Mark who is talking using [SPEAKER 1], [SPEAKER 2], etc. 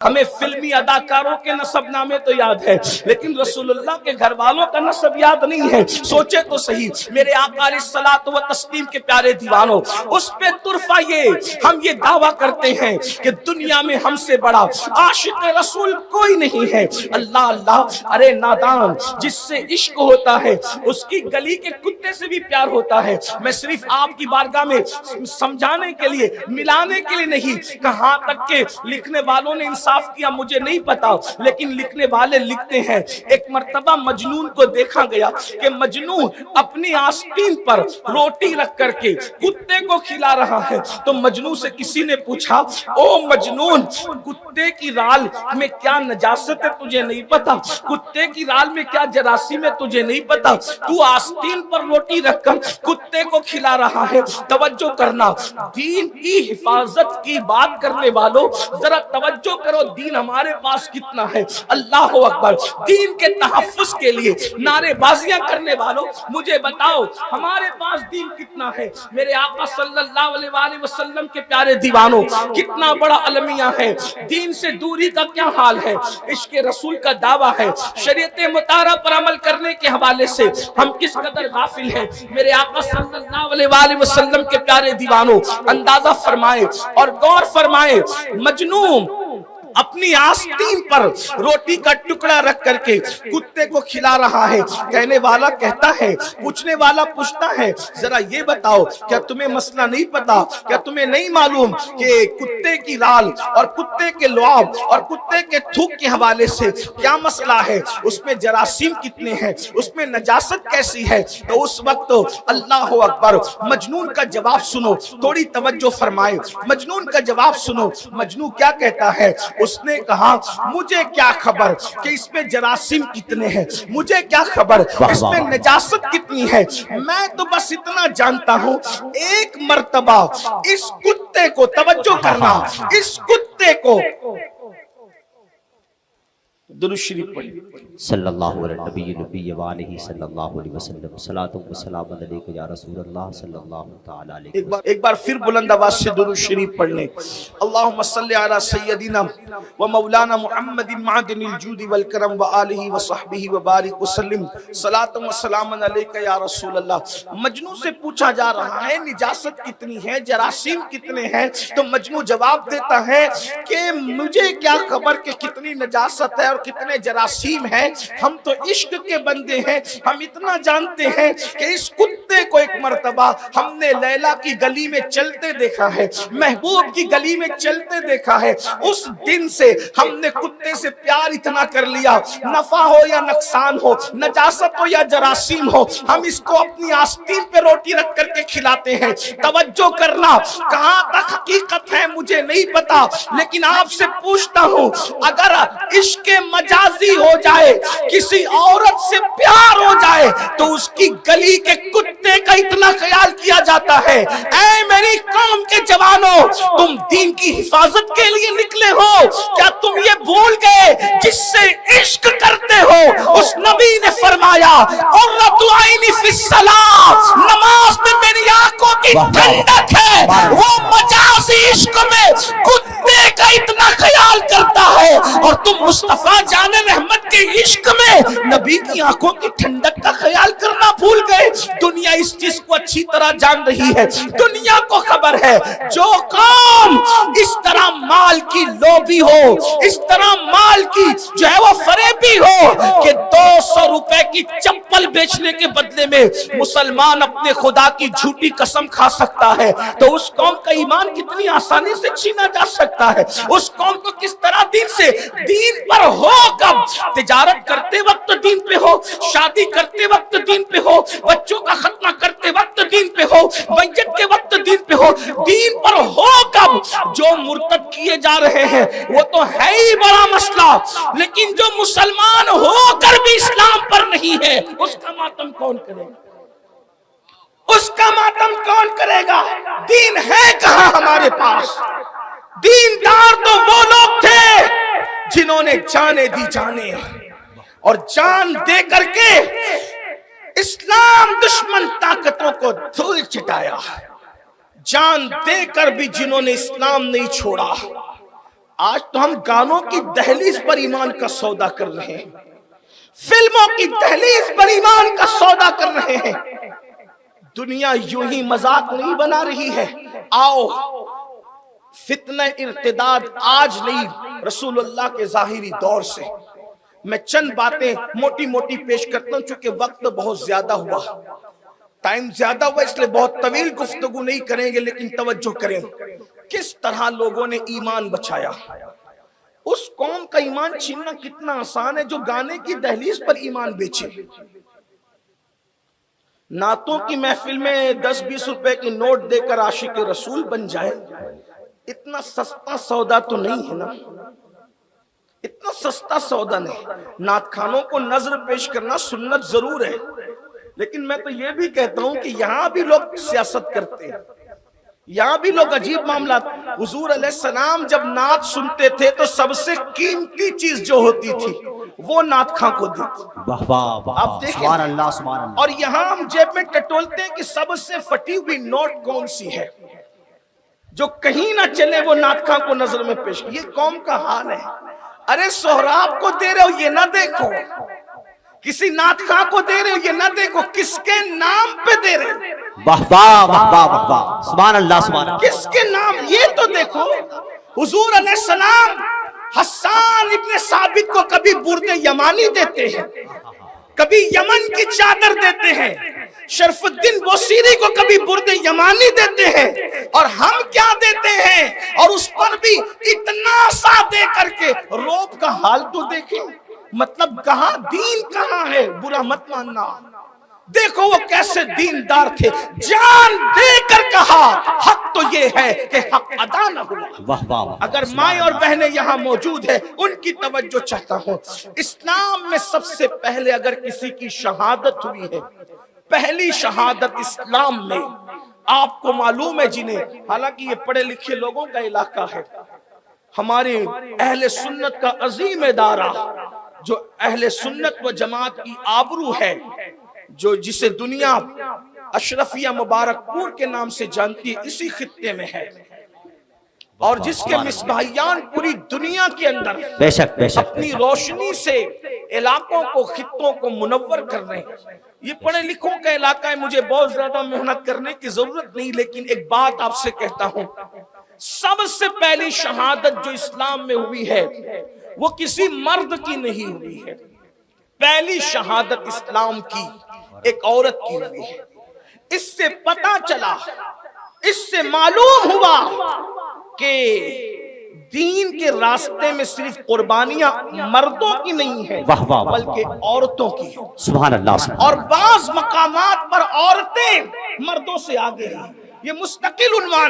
[SPEAKER 1] ہمیں فلمی اداکاروں کے نسب نامے تو یاد ہے، لیکن رسول اللہ کے گھر والوں کا نسب یاد نہیں ہے۔ سوچے تو صحیح، میرے آقا علیہ الصلوۃ والتسلیم کے پیارے دیوانوں، اس پہ طرفہ یہ ہم یہ دعویٰ کرتے ہیں کہ دنیا میں ہم سے بڑا عاشق رسول کوئی نہیں ہے۔ اللہ اللہ، ارے نادان، جس سے عشق ہوتا ہے اس کی گلی کے کتے سے بھی پیار ہوتا ہے۔ میں صرف آپ کی بارگاہ میں سمجھانے کے لیے، ملانے کے لیے نہیں، کہاں تک کہ لکھنے والوں نے انصاف کیا مجھے نہیں پتا، لیکن لکھنے والے لکھتے ہیں ایک مرتبہ مجنون کو دیکھا گیا کہ مجنون اپنی آستین پر روٹی رکھ کر کے کتے کو کھلا رہا ہے۔ تو مجنون سے کسی نے پوچھا، او مجنون، کتے کی رال میں کیا نجاست ہے تجھے نہیں پتا؟ کتے کی رال میں کیا جراثیم ہے تجھے نہیں پتا؟ تو آستین پر روٹی رکھ کر کتے کو کھلا رہا ہے۔ توجہ کرنا، دین کی حفاظت کی بات کرنے والوں ذرا توجہ کرو، دین ہمارے پاس کتنا ہے۔ اللہ اکبر، دین کے تحفظ کے لیے نعرے بازیاں کرنے والوں مجھے بتاؤ ہمارے پاس دین کتنا ہے۔ میرے آقا صلی اللہ علیہ وآلہ وسلم کے پیارے دیوانوں، کتنا بڑا المیہ ہے۔ دین سے دوری کا کیا حال ہے، عشق رسول کا دعویٰ ہے، شریعت مطہرہ پر عمل کرنے کے حوالے سے ہم کس قدر غافل ہیں۔ میرے آقا صلی اللہ علیہ وآلہ وسلم کے پیارے دیوانوں، اندازہ فرمائے اور غور فرمائے، مجنون اپنی آستین پر روٹی کا ٹکڑا رکھ کر کے کتے کو کھلا رہا ہے۔ کہنے والا کہتا ہے، پوچھنے والا پوچھتا ہے، ذرا یہ بتاؤ کیا تمہیں مسئلہ نہیں پتا؟ کیا تمہیں نہیں معلوم کہ کتے کی رال اور کتے کے لعاب اور کتے کے تھوک کے حوالے سے کیا مسئلہ ہے؟ اس میں جراثیم کتنے ہیں، اس میں نجاست کیسی ہے؟ تو اس وقت اللہ اکبر، مجنون کا جواب سنو، تھوڑی توجہ فرمائے، مجنون کا جواب سنو۔ مجنون کیا کہتا ہے؟ اس نے کہا، مجھے کیا خبر کہ اس میں جراثیم کتنے ہیں، مجھے کیا خبر اس میں نجاست کتنی ہے، میں تو بس اتنا جانتا ہوں ایک مرتبہ اس کتے کو، توجہ کرنا، اس کتے کو درود شریف پڑھیں
[SPEAKER 2] صلی اللہ علیہ نبی نبی وآلہ صلی اللہ علیہ وسلم، صلاۃ و سلام علیک یا رسول اللہ صلی اللہ تعالی علیہ وسلم۔
[SPEAKER 1] ایک بار پھر بلند آواز سے درود شریف پڑھ لیں۔ اللہم صلی علی سیدنا و مولانا محمد معدن الجود والکرم وآلہ وصحبہ وبارک وسلم، صلاۃ و سلام علیک یا رسول اللہ۔ مجنون سے پوچھا جا رہا ہے نجاست کتنی ہے، جراثیم کتنے ہیں؟ تو مجنون جواب دیتا ہے کہ مجھے کیا خبر کہ کتنی نجاست ہے اور کتنے جراثیم ہیں، ہم تو عشق کے بندے ہیں، ہم اتنا جانتے ہیں کہ اس کتے کو ایک مرتبہ ہم نے لیلا کی گلی میں چلتے دیکھا ہے، محبوب کی گلی میں چلتے دیکھا ہے، اس دن سے ہم نے کتے سے پیار اتنا کر لیا، نفع ہو یا نقصان ہو، نجاست ہو یا جراثیم ہو، ہم اس کو اپنی آستین پہ روٹی رکھ کر کے کھلاتے ہیں۔ توجہ کرنا، کہاں تک حقیقت ہے مجھے نہیں پتا، لیکن آپ سے پوچھتا ہوں اگر عشق مجازی ہو جائے، کسی عورت سے پیار ہو جائے تو اس کی گلی کے کتے کا اتنا خیال کیا جاتا ہے۔ اے میری قوم کے جوانوں، تم دین کی حفاظت کے لیے نکلے ہو، کیا تم یہ بھول گئے جس سے عشق کرتے ہو اس نبی نے فرمایا قرۃ عینی فی الصلاۃ، نماز میں میری آنکھوں کی ٹھنڈک ہے۔ وہ مجازی عشق میں کتے کا اتنا خیال کرتا ہے اور تم مصطفیٰ جان رحمت کے عشق میں نبی کی آنکھوں کی ٹھنڈک کا خیال کرنا بھول گئے۔ دنیا اس چیز کو اچھی طرح جان رہی ہے، دنیا کو خبر ہے جو قوم اس طرح مال کی لوبھی ہو، اس طرح مال کی جو ہے وہ فریبی ہو کہ 200 روپے کی چپل بیچنے کے بدلے میں مسلمان اپنے خدا کی جھوٹی قسم کھا سکتا ہے، تو اس قوم کا ایمان کتنی آسانی سے چھینا جا سکتا ہے۔ اس قوم کو کس طرح دین سے، دین پر ہو کب، تجارت کرتے وقت دین پہ ہو، شادی کرتے وقت دین پہ ہو، بچوں کا ختنہ کرتے وقت دین پہ ہو، میت کے وقت دین پہ ہو، دین پر ہو کب؟ جو مرتد کیے جا رہے ہیں وہ تو ہے ہی بڑا مسئلہ، لیکن جو مسلمان ہو کر بھی اسلام پر نہیں ہے اس کا ماتم کون کرے گا؟ اس کا ماتم کون کرے گا؟ دین ہے کہاں ہمارے پاس؟ دیندار تو وہ لوگ تھے جنہوں نے جانیں دی جانے اور جان دے کر کے اسلام دشمن طاقتوں کو دھول چٹایا، جان دے کر بھی جنہوں نے اسلام نہیں چھوڑا۔ آج تو ہم گانوں کی دہلیز پر ایمان کا سودا کر رہے ہیں، فلموں کی دہلیز پر ایمان کا سودا کر رہے ہیں۔ دنیا یوں ہی مذاق نہیں بنا رہی ہے۔ آؤ فتنہ ارتداد آج نہیں، رسول اللہ کے ظاہری دور سے میں چند باتیں موٹی موٹی پیش کرتا ہوں، چونکہ وقت بہت زیادہ ہوا، ٹائم زیادہ ہوا، اس لئے بہت طویل گفتگو نہیں کریں گے، لیکن توجہ کریں کس طرح لوگوں نے ایمان بچایا۔ اس قوم کا ایمان چھیننا کتنا آسان ہے جو گانے کی دہلیز پر ایمان بیچے۔ نعتوں کی محفل میں 10-20 روپے کی نوٹ دے کر عاشق رسول بن جائیں، اتنا سستا سودا تو نہیں ہے نا، اتنا سستا سودا نہیں۔ نعت خانوں کو نظر پیش کرنا سنت ضرور ہے، لیکن میں تو یہ بھی کہتا ہوں کہ یہاں بھی لوگ سیاست کرتے ہیں، یہاں بھی لوگ عجیب معاملات۔ حضور علیہ السلام جب نعت سنتے تھے تو سب سے قیمتی چیز جو ہوتی تھی وہ نعت خاں کو دیتی۔
[SPEAKER 2] واہ واہ واہ،
[SPEAKER 1] آپ دیکھیں،
[SPEAKER 2] سبحان اللہ سبحان اللہ۔
[SPEAKER 1] اور یہاں ہم جیب میں ٹٹولتے ہیں کہ سب سے پھٹی ہوئی نوٹ کون سی ہے جو کہیں نہ چلے، وہ نعت خاں کو نظر میں پیش۔ یہ قوم کا حال ہے۔ ارے سہراب کو دے رہے ہو یہ نہ دیکھو، کسی نعت خاں کو دے رہے ہو یہ نہ دیکھو، کس کے نام پہ دے رہے ہو،
[SPEAKER 2] واہ واہ واہ واہ واہ، سبحان اللہ سبحان اللہ۔
[SPEAKER 1] کس کے نام، یہ تو دیکھو۔ حضور علیہ السلام حسان ابن ثابت کو کبھی برد یمانی دیتے ہیں، کبھی یمن کی چادر دیتے ہیں، شرف الدین بوسیری کو کبھی برد یمانی دیتے ہیں، اور ہم کیا دیتے ہیں، اور اس پر بھی اتنا سا دے کر کے روب کا حال تو دیکھیں۔ مطلب کہاں دین کہاں ہے، برا مت ماننا۔ دیکھو وہ کیسے دیندار تھے، جان دے کر کہا حق تو یہ ہے کہ حق ادا نہ ہوا۔
[SPEAKER 2] واہ واہ واہ،
[SPEAKER 1] اگر مائیں اور بہنیں یہاں موجود ہیں ان کی توجہ چاہتا ہوں۔ اسلام میں سب سے پہلے اگر کسی کی شہادت ہوئی ہے، پہلی شہادت اسلام میں، آپ کو معلوم ہے جنہیں، حالانکہ یہ پڑھے لکھے لوگوں کا علاقہ ہے، ہمارے اہل سنت کا عظیم ادارہ جو اہل سنت و جماعت کی آبرو ہے، جو جسے دنیا اشرفیہ مبارک پور کے نام سے جانتی ہے، اسی خطے میں ہے، اور جس کے مصباحیان پوری دنیا کے اندر
[SPEAKER 2] بے شک بے شک
[SPEAKER 1] اپنی روشنی سے علاقوں کو، خطوں کو منور کر رہے ہیں۔ یہ پڑھے لکھوں کا علاقہ ہے، مجھے بہت زیادہ محنت کرنے کی ضرورت نہیں، لیکن ایک بات آپ سے کہتا ہوں، سب سے پہلی شہادت جو اسلام میں ہوئی ہے وہ کسی مرد کی نہیں ہوئی ہے، پہلی شہادت اسلام کی ایک عورت کی ہوئی ہے۔ اس سے پتہ چلا، اس سے معلوم ہوا کہ دین کے راستے میں صرف قربانیاں مردوں کی نہیں ہیں
[SPEAKER 2] واہ واہ واہ،
[SPEAKER 1] بلکہ عورتوں کی ہیں،
[SPEAKER 2] سبحان اللہ سبحان
[SPEAKER 1] اور بعض مقامات پر عورتیں مردوں سے آگے ہیں۔ یہ مستقل عنوان